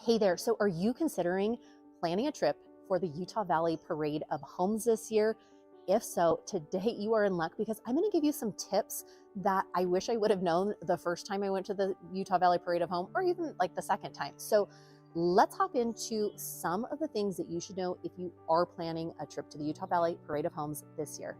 Hey there, so are you considering planning a trip for the Utah Valley Parade of Homes this year? If so, today you are in luck because I'm going to give you some tips that I wish I would have known the first time I went to the Utah Valley Parade of Home, or even like the second time. So let's hop into some of the things that you should know if you are planning a trip to the Utah Valley Parade of Homes this year.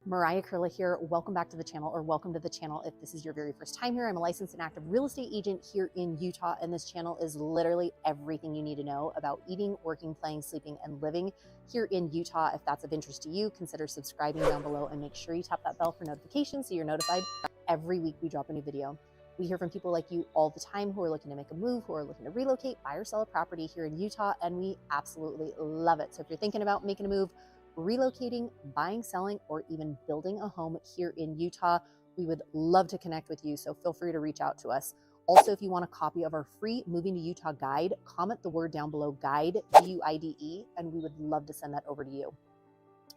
Mariah K here. Welcome back to the channel, or welcome to the channel if this is your very first time here. I'm a licensed and active real estate agent here in Utah, and this channel is literally everything you need to know about eating, working, playing, sleeping, and living here in Utah. If that's of interest to you, consider subscribing down below and make sure you tap that bell for notifications so you're notified every week we drop a new video. We hear from people like you all the time who are looking to make a move, who are looking to relocate, buy or sell a property here in Utah, and we absolutely love it. So if you're thinking about making a move, relocating, buying, selling, or even building a home here in Utah, we would love to connect with you. So feel free to reach out to us. Also, if you want a copy of our free Moving to Utah guide, comment the word down below, guide, G-U-I-D-E, and we would love to send that over to you.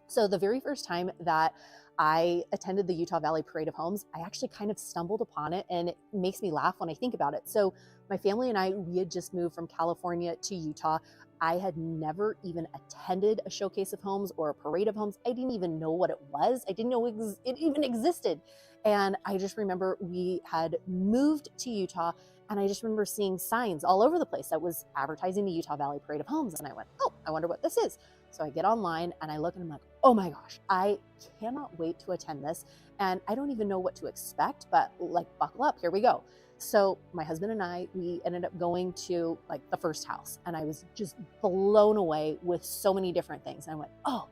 So the very first time that I attended the Utah Valley Parade of Homes, I actually kind of stumbled upon it, and it makes me laugh when I think about it. So my family and I, we had just moved from California to Utah. I had never even attended a showcase of homes or a parade of homes. I didn't even know what it was. I didn't know it even existed. And I just remember we had moved to Utah, and I just remember seeing signs all over the place that was advertising the Utah Valley Parade of Homes. And I went, oh, I wonder what this is. So I get online and I look and I'm like, oh my gosh, I cannot wait to attend this. And I don't even know what to expect, but like, buckle up, here we go. So my husband and I, we ended up going to like the first house, and I was just blown away with so many different things. And I went, oh,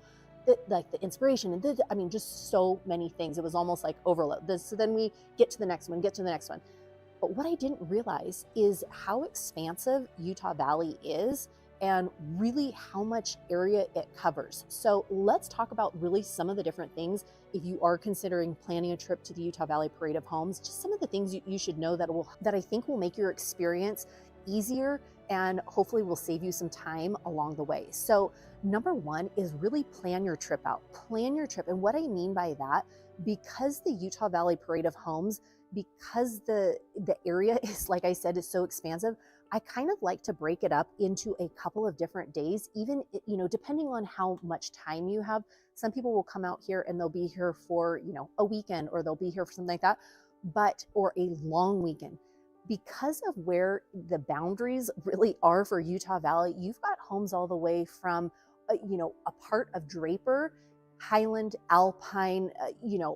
like the inspiration and I mean, just so many things. It was almost like overload. So then we get to the next one, But what I didn't realize is how expansive Utah Valley is and really how much area it covers. So let's talk about really some of the different things if you are considering planning a trip to the Utah Valley Parade of Homes. Just some of the things you should know that I think will make your experience easier and hopefully will save you some time along the way. So number one is really plan your trip out. Plan your trip. And what I mean by that, because the Utah Valley Parade of Homes, because the area is, like I said, is so expansive, I kind of like to break it up into a couple of different days, even, depending on how much time you have. Some people will come out here and they'll be here for, a weekend, or they'll be here for something like that, or a long weekend. Because of where the boundaries really are for Utah Valley, you've got homes all the way from, a part of Draper, Highland, Alpine,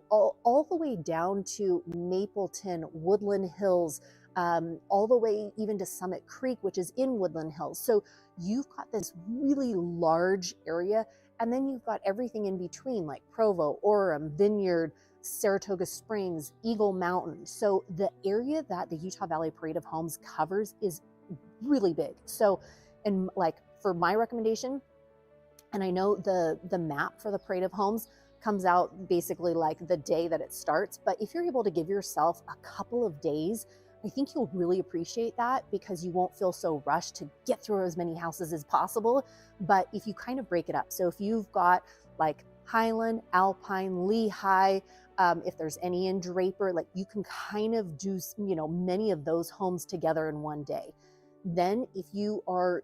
all the way down to Mapleton, Woodland Hills, all the way even to Summit Creek, which is in Woodland Hills. So you've got this really large area, and then you've got everything in between, like Provo, Orem, Vineyard, Saratoga Springs, Eagle Mountain. So the area that the Utah Valley Parade of Homes covers is really big. So, and like for my recommendation, and I know the map for the Parade of Homes comes out basically like the day that it starts, but if you're able to give yourself a couple of days, I think you'll really appreciate that, because you won't feel so rushed to get through as many houses as possible. But if you kind of break it up, so if you've got like Highland, Alpine, Lehigh, if there's any in Draper, like you can kind of do, many of those homes together in one day. Then if you are,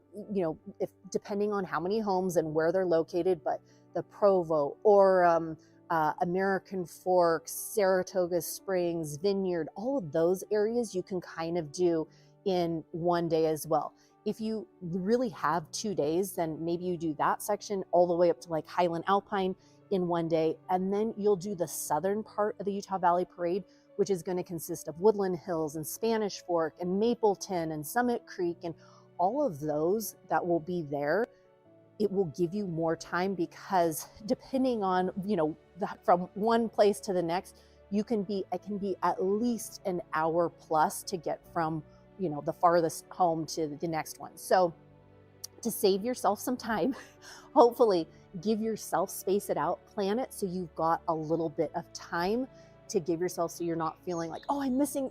if depending on how many homes and where they're located, but the Provo, Orem, American Forks, Saratoga Springs, Vineyard, all of those areas you can kind of do in one day as well. If you really have 2 days, then maybe you do that section all the way up to like Highland, Alpine in one day, and then you'll do the southern part of the Utah Valley Parade, which is going to consist of Woodland Hills and Spanish Fork and Mapleton and Summit Creek and all of those that will be there. It will give you more time, because depending on, from one place to the next, it can be at least an hour plus to get from, the farthest home to the next one. So to save yourself some time, hopefully give yourself, space it out, plan it so you've got a little bit of time to give yourself, so you're not feeling like, oh, I'm missing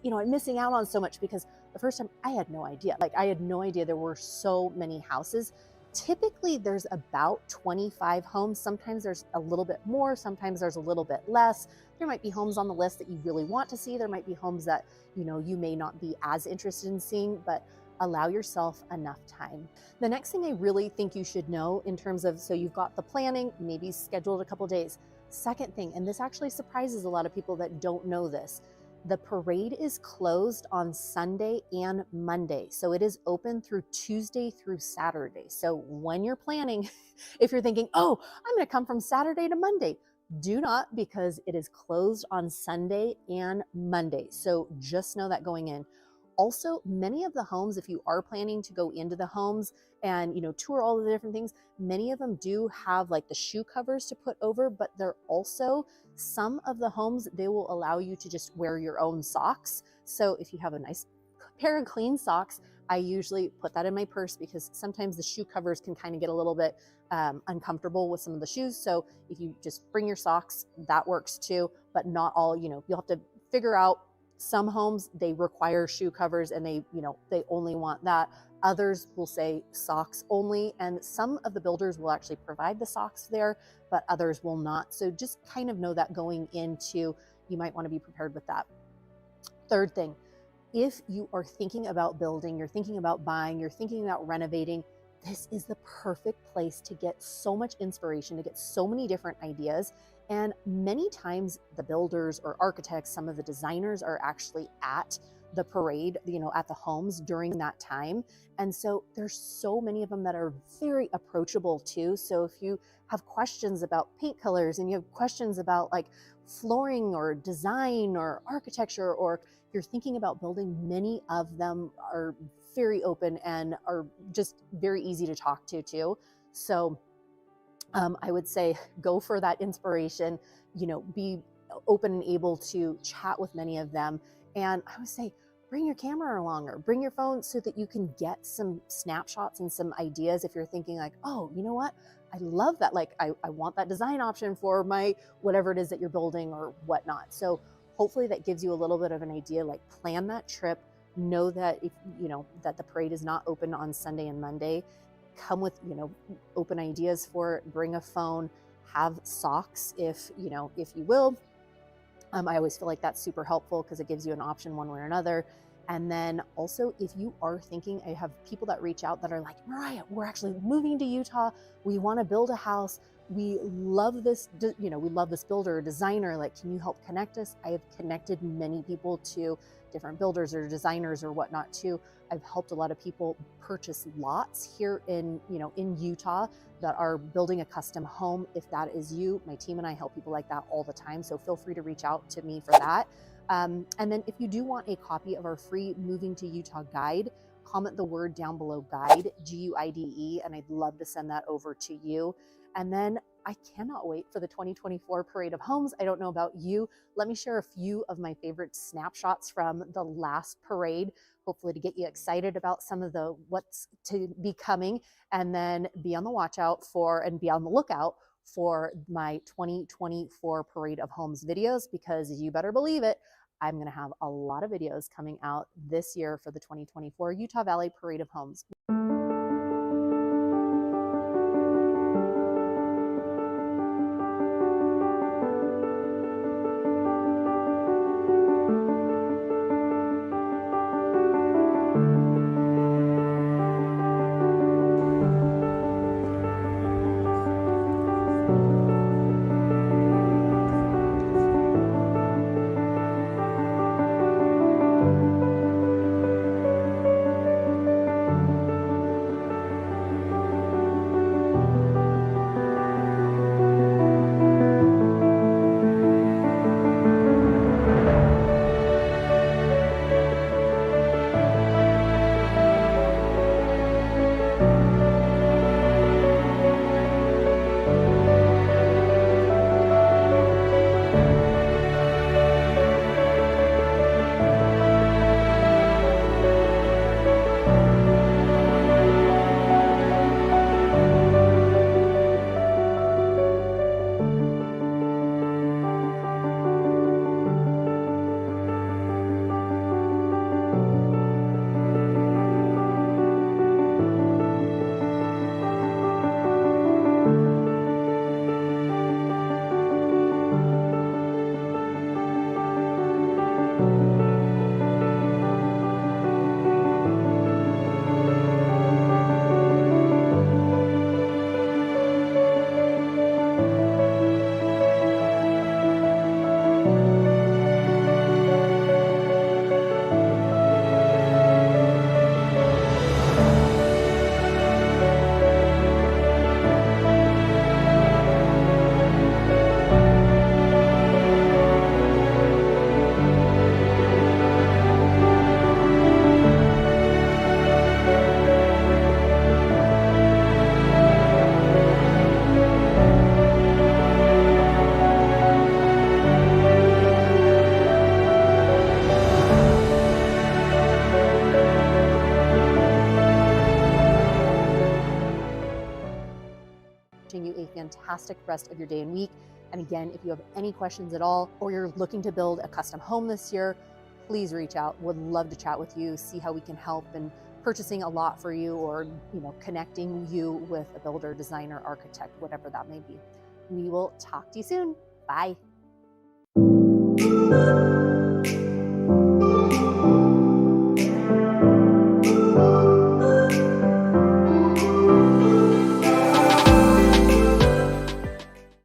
out on so much. Because the first time I had no idea. Like I had no idea there were so many houses. Typically there's about 25 homes. Sometimes there's a little bit more, sometimes there's a little bit less. There might be homes on the list that you really want to see. There might be homes that, you may not be as interested in seeing, but allow yourself enough time. The next thing I really think you should know in terms of, so you've got the planning, maybe scheduled a couple days. Second thing, and this actually surprises a lot of people that don't know this, the parade is closed on Sunday and Monday. So it is open through Tuesday through Saturday. So when you're planning, if you're thinking, oh, I'm going to come from Saturday to Monday, do not, because it is closed on Sunday and Monday. So just know that going in. Also, many of the homes, if you are planning to go into the homes and, tour all of the different things, many of them do have like the shoe covers to put over, but they're also, some of the homes, they will allow you to just wear your own socks. So if you have a nice pair of clean socks, I usually put that in my purse because sometimes the shoe covers can kind of get a little bit uncomfortable with some of the shoes. So if you just bring your socks, that works too, but not all, you'll have to figure out. Some homes, they require shoe covers and they only want that. Others will say socks only. And some of the builders will actually provide the socks there, but others will not. So just kind of know that going into, you might want to be prepared with that. Third thing, if you are thinking about building, you're thinking about buying, you're thinking about renovating, this is the perfect place to get so much inspiration, to get so many different ideas. And many times the builders or architects, some of the designers are actually at the parade, at the homes during that time. And so there's so many of them that are very approachable too. So if you have questions about paint colors and you have questions about like flooring or design or architecture, or you're thinking about building, many of them are very open and are just very easy to talk to too. So I would say go for that inspiration, be open and able to chat with many of them. And I would say bring your camera along or bring your phone so that you can get some snapshots and some ideas. If you're thinking like, oh, you know what? I love that. Like I want that design option for my, whatever it is that you're building or whatnot. So hopefully that gives you a little bit of an idea, like plan that trip. Know that if, that the parade is not open on Sunday and Monday. Come with, open ideas for it, bring a phone, have socks if you will. I always feel like that's super helpful because it gives you an option one way or another. And then also, if you are thinking, I have people that reach out that are like, Mariah, we're actually moving to Utah. We want to build a house. We love this, we love this builder or designer. Like, can you help connect us? I have connected many people to different builders or designers or whatnot too. I've helped a lot of people purchase lots here in Utah that are building a custom home. If that is you, my team and I help people like that all the time. So feel free to reach out to me for that. And then if you do want a copy of our free Moving to Utah guide, comment the word down below, guide, Guide, and I'd love to send that over to you. And then I cannot wait for the 2024 Parade of Homes. I don't know about you. Let me share a few of my favorite snapshots from the last parade, hopefully to get you excited about some of the what's to be coming, and then be on the watch out for and be on the lookout for my 2024 Parade of Homes videos, because you better believe it, I'm going to have a lot of videos coming out this year for the 2024 Utah Valley Parade of Homes. Wishing you a fantastic rest of your day and week. And again, if you have any questions at all, or you're looking to build a custom home this year, please reach out. Would love to chat with you, see how we can help in purchasing a lot for you, or connecting you with a builder, designer, architect, whatever that may be. We will talk to you soon. Bye.